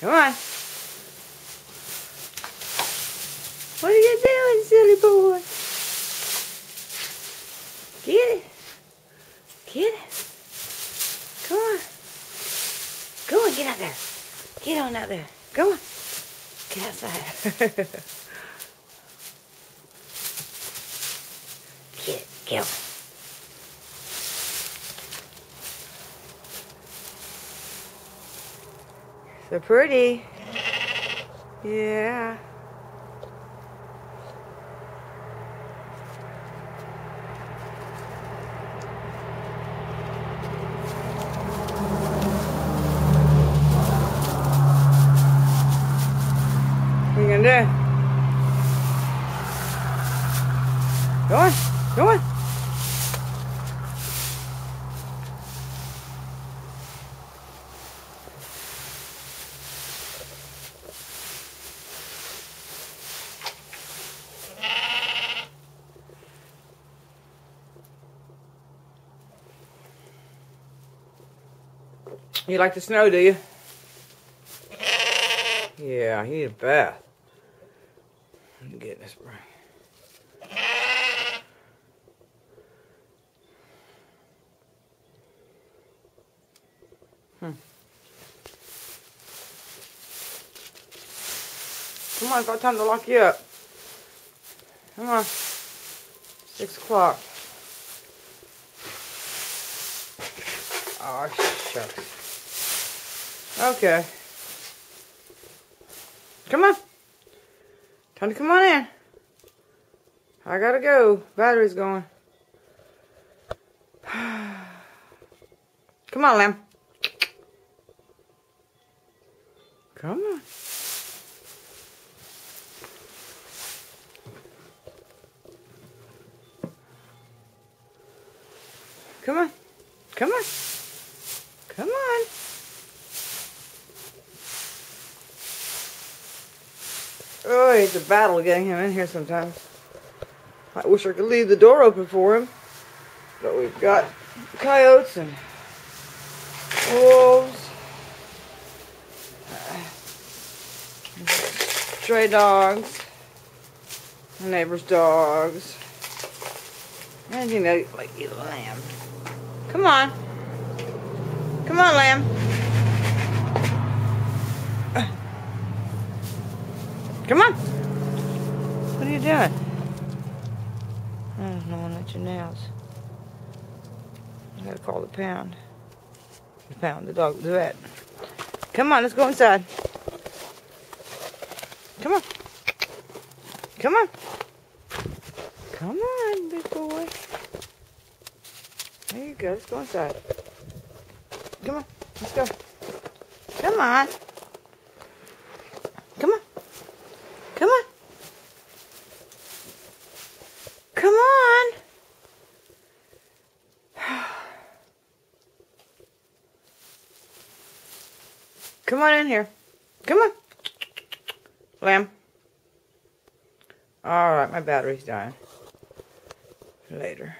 Come on. What are you doing, silly boy? Get it. Get it. Come on. Go on, get out there. Get on out there. Come on. Get outside. Get it. Get on. So pretty. Yeah. What are you gonna do? Go on. Go on. You like the snow, do you? Yeah, you need a bath. I'm getting this spring. Come on, got time to lock you up. Come on. 6 o'clock. Oh, shucks. Okay. Come on. Time to come on in. I gotta go. Battery's going. Come on, Lamb. Come on. Come on. Come on. Come on. Oh, it's a battle getting him in here sometimes. I wish I could leave the door open for him. But we've got coyotes and wolves. Stray dogs. Neighbor's dogs. Anything that like eat a lamb. Come on. Come on, Lamb. Come on. What are you doing? I don't know, at your nails. I gotta call the pound. The pound, the dog, the vet. Come on, let's go inside. Come on. Come on. Come on, big boy. There you go. Let's go inside. Come on. Let's go. Come on. Come on. Come on. Come on. Come on in here. Come on. Lamb. Alright, my battery's dying. Later.